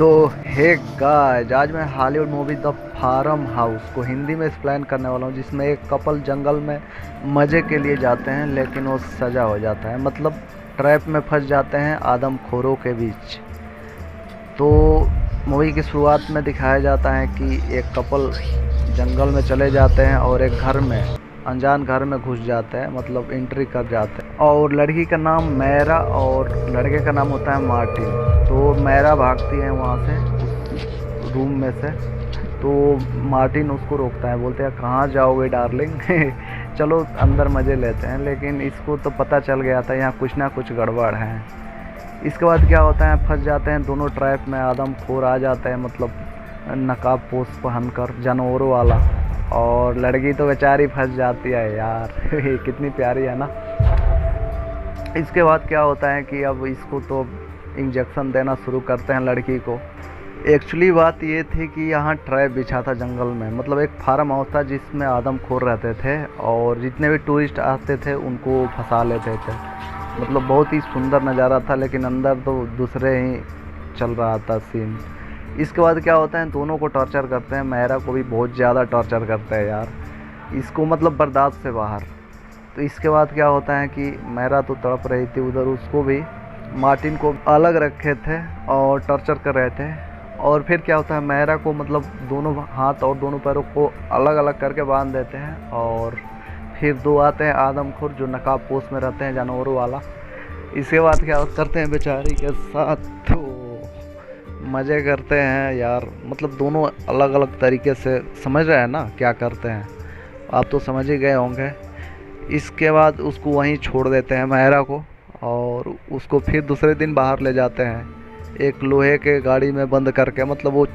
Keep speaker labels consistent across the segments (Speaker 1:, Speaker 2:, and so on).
Speaker 1: तो हे गाइस, आज मैं Hollywood movie the farm house को हिंदी में एक्सप्लेन करने वाला हूँ, जिसमें एक कपल जंगल में मज़े के लिए जाते हैं, लेकिन वो सज़ा हो जाता है। मतलब ट्रैप में फंस जाते हैं आदमखोरों के बीच। तो मूवी की शुरुआत में दिखाया जाता है कि एक कपल जंगल में चले जाते हैं और एक घर में, अनजान घर में घुस जाते हैं, मतलब एंट्री कर जाते हैं। और लड़की का नाम मैरा और लड़के का नाम होता है मार्टिन। तो मैरा भागती है वहाँ से, उस रूम में से। तो मार्टिन उसको रोकता है, बोलते हैं कहाँ जाओगे डार्लिंग चलो अंदर मज़े लेते हैं। लेकिन इसको तो पता चल गया था यहाँ कुछ ना कुछ गड़बड़ है। इसके बाद क्या होता है, फंस जाते हैं दोनों ट्रैप में। आदमखोर आ जाते हैं, मतलब नकाब पोश पहनकर जानवरों वाला। और लड़की तो बेचारी फंस जाती है यार कितनी प्यारी है ना। इसके बाद क्या होता है कि अब इसको तो इंजेक्शन देना शुरू करते हैं लड़की को। एक्चुअली बात ये थी कि यहाँ ट्रैप बिछा था जंगल में, मतलब एक फार्म हाउस था जिसमें आदमखोर रहते थे और जितने भी टूरिस्ट आते थे उनको फंसा लेते थे। मतलब बहुत ही सुंदर नज़ारा था, लेकिन अंदर तो दूसरे ही चल रहा था सीन। इसके बाद क्या होता है, दोनों को टॉर्चर करते हैं। मैरा को भी बहुत ज़्यादा टॉर्चर करते हैं यार, इसको मतलब बर्दाश्त से बाहर। तो इसके बाद क्या होता है कि मैरा तो तड़प रही थी उधर, उसको भी मार्टिन को अलग रखे थे और टॉर्चर कर रहे थे। और फिर क्या होता है, मैरा को मतलब दोनों हाथ और दोनों पैरों को अलग अलग करके बांध देते हैं। और फिर दो आते हैं आदमखोर जो नकाब पोश में रहते हैं जानवरों वाला। इसके बाद क्या करते हैं, बेचारी के साथ तो मज़े करते हैं यार। मतलब दोनों अलग अलग तरीके से, समझ रहे हैं ना क्या करते हैं, आप तो समझ ही गए होंगे। इसके बाद उसको वहीं छोड़ देते हैं मैरा को, और उसको फिर दूसरे दिन बाहर ले जाते हैं एक लोहे के गाड़ी में बंद करके। मतलब वो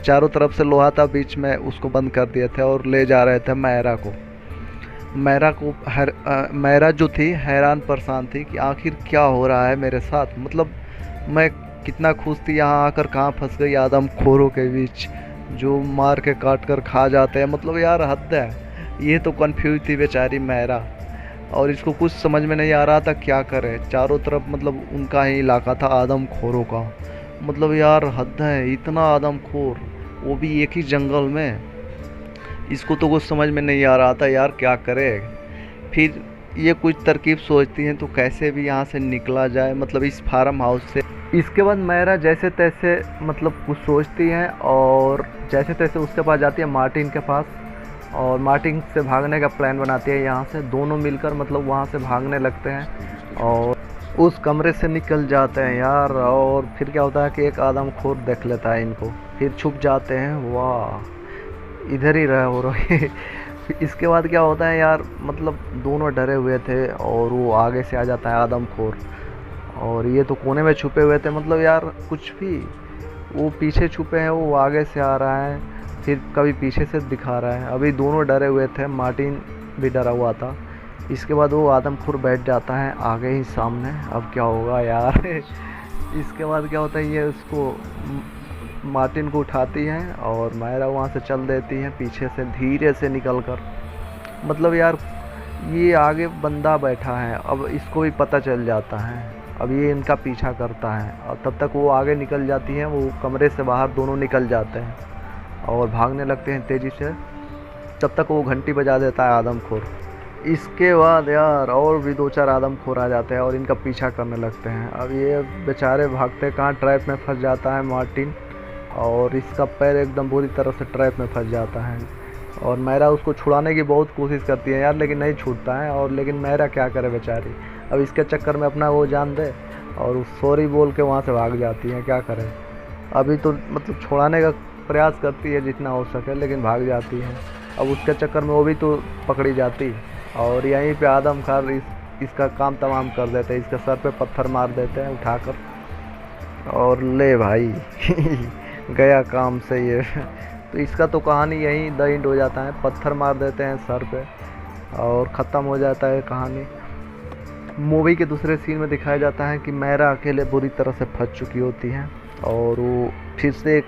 Speaker 1: चारों तरफ से लोहा था, बीच में उसको बंद कर दिए थे और ले जा रहे थे मैरा को। मैरा जो थी हैरान परेशान थी कि आखिर क्या हो रहा है मेरे साथ। मतलब मैं कितना खुश थी, यहाँ आकर कहाँ फंस गई आदमखोरों के बीच जो मार के काट कर खा जाते हैं। मतलब यार हद है। ये तो कंफ्यूज थी बेचारी मैरा, और इसको कुछ समझ में नहीं आ रहा था क्या करे। चारों तरफ मतलब उनका ही इलाका था आदमखोरों का। मतलब यार हद है, इतना आदमखोर, वो भी एक ही जंगल में। इसको तो कुछ समझ में नहीं आ रहा था यार क्या करे। फिर ये कुछ तरकीब सोचती हैं तो कैसे भी यहाँ से निकला जाए, मतलब इस फार्म हाउस से। इसके बाद मैरा जैसे तैसे मतलब कुछ सोचती हैं और जैसे तैसे उसके पास जाती है, मार्टिन के पास, और मार्टिन से भागने का प्लान बनाती है यहाँ से। दोनों मिलकर मतलब वहाँ से भागने लगते हैं और उस कमरे से निकल जाते हैं यार। और फिर क्या होता है कि एक आदमखोर देख लेता है इनको, फिर छुप जाते हैं। वाह, इधर ही रहे हो रहे इसके बाद क्या होता है यार, मतलब दोनों डरे हुए थे और वो आगे से आ जाता है आदमखोर, और ये तो कोने में छुपे हुए थे। मतलब यार कुछ भी, वो पीछे छुपे हैं, वो आगे से आ रहा है, फिर कभी पीछे से दिखा रहा है। अभी दोनों डरे हुए थे, मार्टिन भी डरा हुआ था। इसके बाद वो आदमखोर बैठ जाता है आगे ही सामने। अब क्या होगा यार इसके बाद क्या होता है, ये उसको मार्टिन को उठाती हैं और मैरा वहाँ से चल देती है पीछे से धीरे से निकल कर। मतलब यार ये आगे बंदा बैठा है, अब इसको भी पता चल जाता है, अब ये इनका पीछा करता है। और तब तक वो आगे निकल जाती हैं, वो कमरे से बाहर दोनों निकल जाते हैं और भागने लगते हैं तेज़ी से। तब तक वो घंटी बजा देता है आदमखोर। इसके बाद यार और भी दो चार आदमखोर आ जाते हैं और इनका पीछा करने लगते हैं। अब ये बेचारे भागते कहाँ, ट्रैप में फंस जाता है मार्टिन, और इसका पैर एकदम बुरी तरह से ट्रैप में फंस जाता है। और मैरा उसको छुड़ाने की बहुत कोशिश करती है यार, लेकिन नहीं छूटता है। और लेकिन मैरा क्या करे बेचारी, अब इसके चक्कर में अपना वो जान दे और सॉरी बोल के वहाँ से भाग जाती है। क्या करे, अभी तो मतलब छुड़ाने का प्रयास करती है जितना हो सके, लेकिन भाग जाती है। अब उसके चक्कर में वो भी तो पकड़ी जाती, और यहीं पे आदमखोर इसका काम तमाम कर देते हैं। इसके सर पे पत्थर मार देते हैं उठाकर, और ले भाई गया काम से ये तो इसका तो कहानी यहीं द एंड हो जाता है। पत्थर मार देते हैं सर पे और ख़त्म हो जाता है कहानी। मूवी के दूसरे सीन में दिखाया जाता है कि मैरा अकेले बुरी तरह से फंस चुकी होती है, और वो फिर से एक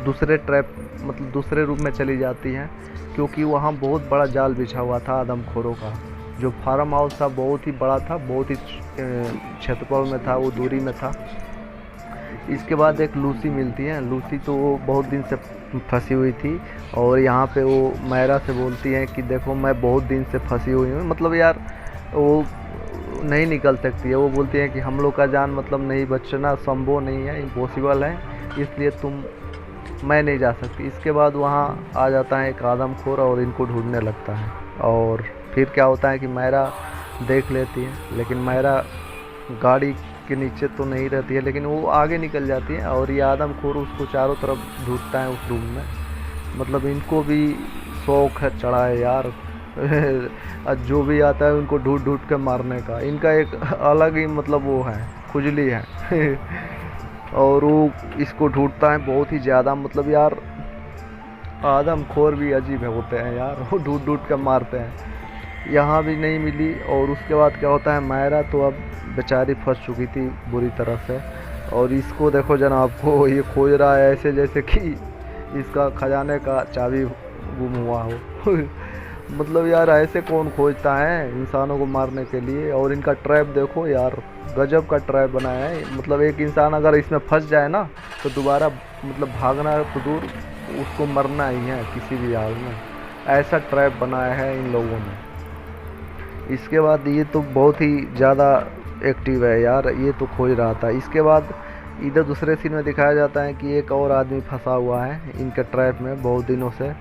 Speaker 1: दूसरे ट्रैप मतलब दूसरे रूम में चली जाती है, क्योंकि वहाँ बहुत बड़ा जाल बिछा हुआ था आदमखोरों का। जो फार्म हाउस था बहुत ही बड़ा था, बहुत ही क्षेत्रफल में था, वो दूरी में था। इसके बाद एक लूसी मिलती है। लूसी तो वो बहुत दिन से फंसी हुई थी और यहाँ पे वो मायरा से बोलती है कि देखो मैं बहुत दिन से फंसी हुई हूँ, मतलब यार वो नहीं निकल सकती है। वो बोलती है कि हम लोग का जान मतलब नहीं बचना संभव नहीं है, इम्पॉसिबल है, इसलिए मैं नहीं जा सकती। इसके बाद वहाँ आ जाता है एक आदमखोर और इनको ढूंढने लगता है। और फिर क्या होता है कि मायरा देख लेती है, लेकिन मायरा गाड़ी के नीचे तो नहीं रहती है, लेकिन वो आगे निकल जाती है और ये आदमखोर उसको चारों तरफ ढूंढता है उस रूम में। मतलब इनको भी शौक है चढ़ा है यार जो भी आता है उनको ढूंढ ढूंढ के मारने का, इनका एक अलग ही मतलब वो है, खुजली है और वो इसको ढूंढता है बहुत ही ज़्यादा। मतलब यार आदमखोर भी अजीब होते हैं यार, वो ढूंढ ढूंढ के मारते हैं। यहाँ भी नहीं मिली और उसके बाद क्या होता है, मायरा तो अब बेचारी फंस चुकी थी बुरी तरह से और इसको देखो जनाब को ये खोज रहा है ऐसे जैसे कि इसका खजाने का चाबी गुम हुआ हो मतलब यार ऐसे कौन खोजता है इंसानों को मारने के लिए। और इनका ट्रैप देखो यार, गजब का ट्रैप बनाया है। मतलब एक इंसान अगर इसमें फंस जाए ना तो दोबारा मतलब भागना तो दूर, उसको मरना ही है किसी भी हाल में। ऐसा ट्रैप बनाया है इन लोगों ने। इसके बाद ये तो बहुत ही ज़्यादा एक्टिव है यार, ये तो खोज रहा था। इसके बाद इधर दूसरे सीन में दिखाया जाता है कि एक और आदमी फंसा हुआ है इनके ट्रैप में बहुत दिनों से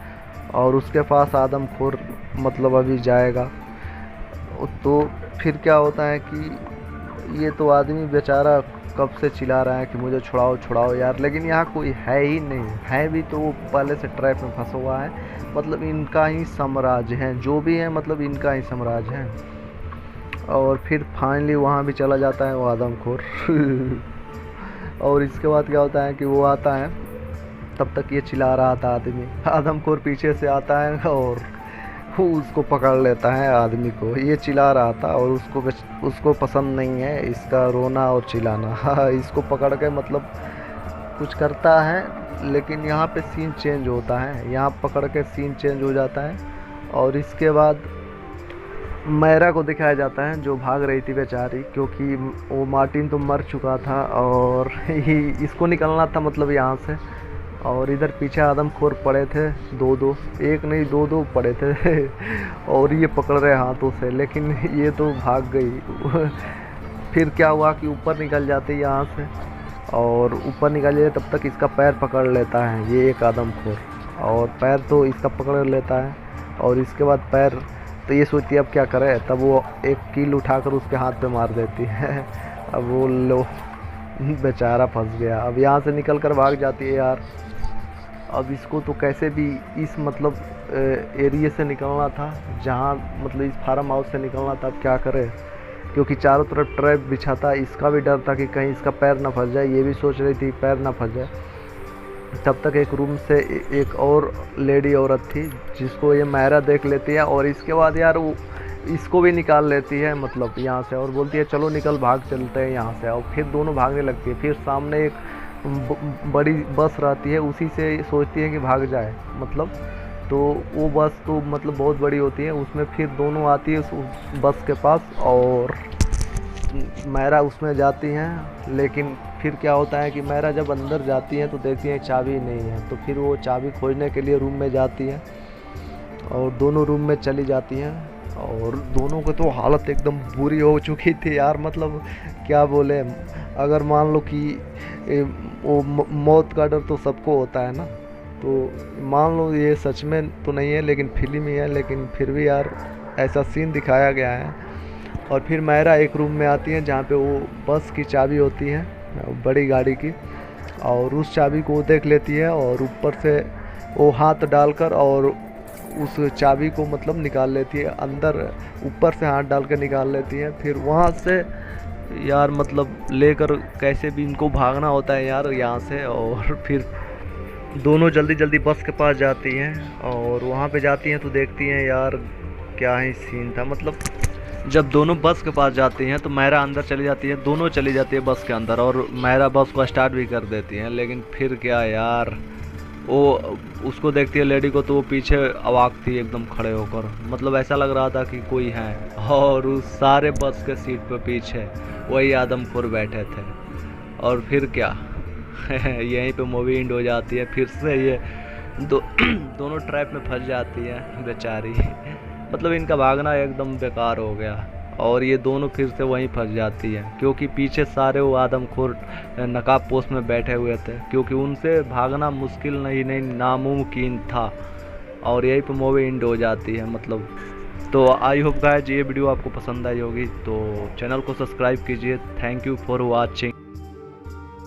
Speaker 1: और उसके पास आदमखोर मतलब अभी जाएगा। तो फिर क्या होता है कि ये तो आदमी बेचारा कब से चिल्ला रहा है कि मुझे छुड़ाओ छुड़ाओ यार, लेकिन यहाँ कोई है ही नहीं, है भी तो वो पहले से ट्रैप में फंसा हुआ है। मतलब इनका ही साम्राज्य है, जो भी है मतलब इनका ही साम्राज्य है। और फिर फाइनली वहाँ भी चला जाता है वो आदमखोर और इसके बाद क्या होता है कि वो आता है, तब तक ये चिल्ला रहा था आदमी, आदमखोर पीछे से आता है और वो उसको पकड़ लेता है आदमी को। ये चिल्ला रहा था और उसको पसंद नहीं है इसका रोना और चिल्लाना इसको पकड़ के मतलब कुछ करता है, लेकिन यहाँ पे सीन चेंज होता है, यहाँ पकड़ के सीन चेंज हो जाता है। और इसके बाद मायरा को दिखाया जाता है जो भाग रही थी बेचारी, क्योंकि वो मार्टिन तो मर चुका था और इसको निकलना था मतलब यहाँ से। और इधर पीछे आदमखोर पड़े थे, दो एक नहीं दो पड़े थे और ये पकड़ रहे हाथों से, लेकिन ये तो भाग गई फिर क्या हुआ कि ऊपर निकल जाते यहाँ से और ऊपर निकल जाए तब तक इसका पैर पकड़ लेता है ये एक आदमखोर, और पैर तो इसका पकड़ लेता है। और इसके बाद पैर तो ये सोचती है अब क्या करे, तब वो एक कील उठाकर उसके हाथ पे मार देती है अब वो लो बेचारा फंस गया। अब यहाँ से निकल कर भाग जाती है यार। अब इसको तो कैसे भी इस मतलब एरिया से निकलना था, जहाँ मतलब इस फार्म हाउस से निकलना था। अब क्या करे, क्योंकि चारों तरफ ट्रैप बिछा था, इसका भी डर था कि कहीं इसका पैर ना फंस जाए, ये भी सोच रही थी पैर ना फंस जाए। तब तक एक रूम से एक और लेडी औरत थी जिसको ये मायरा देख लेती है और इसके बाद यार वो इसको भी निकाल लेती है मतलब यहाँ से और बोलती है चलो निकल भाग चलते हैं यहाँ से। और फिर दोनों भागने लगती है। फिर सामने एक बड़ी बस रहती है, उसी से सोचती है कि भाग जाए मतलब, तो वो बस तो मतलब बहुत बड़ी होती है, उसमें फिर दोनों आती है उस बस के पास और मायरा उसमें जाती हैं। लेकिन फिर क्या होता है कि मायरा जब अंदर जाती हैं तो देखती हैं चाबी नहीं है, तो फिर वो चाबी खोजने के लिए रूम में जाती हैं और दोनों रूम में चली जाती हैं और दोनों की तो हालत एकदम बुरी हो चुकी थी यार। मतलब क्या बोले, अगर मान लो कि वो मौत का डर तो सबको होता है ना, तो मान लो ये सच में तो नहीं है लेकिन फिल्म ही है, लेकिन फिर भी यार ऐसा सीन दिखाया गया है। और फिर मायरा एक रूम में आती है जहाँ पे वो बस की चाबी होती है बड़ी गाड़ी की, और उस चाबी को देख लेती है और ऊपर से वो हाथ डालकर और उस चाबी को मतलब निकाल लेती है अंदर, ऊपर से हाथ डाल कर निकाल लेती है। फिर वहाँ से यार मतलब लेकर कैसे भी इनको भागना होता है यार यहाँ से। और फिर दोनों जल्दी जल्दी बस के पास जाती हैं और वहाँ पे जाती हैं तो देखती हैं यार क्या ही सीन था। मतलब जब दोनों बस के पास जाती हैं तो मायरा अंदर चली जाती है, दोनों चली जाती है बस के अंदर और मायरा बस को स्टार्ट भी कर देती हैं। लेकिन फिर क्या यार, वो उसको देखती है लेडी को तो वो पीछे अवाक थी एकदम खड़े होकर, मतलब ऐसा लग रहा था कि कोई है। और उस सारे बस के सीट पे पीछे वही आदमखोर बैठे थे। और फिर क्या, यहीं पे मूवी एंड हो जाती है। फिर से ये दोनों ट्रैप में फंस जाती है बेचारी। मतलब इनका भागना एकदम बेकार हो गया, और ये दोनों फिर से वहीं फंस जाती है, क्योंकि पीछे सारे वो आदमखोर नकाब पोस्ट में बैठे हुए थे, क्योंकि उनसे भागना मुश्किल नहीं नामुमकिन था। और यहीं पे मूवी एंड हो जाती है मतलब। तो आई होप गाइस ये वीडियो आपको पसंद आई होगी, तो चैनल को सब्सक्राइब कीजिए। Thank you for watching.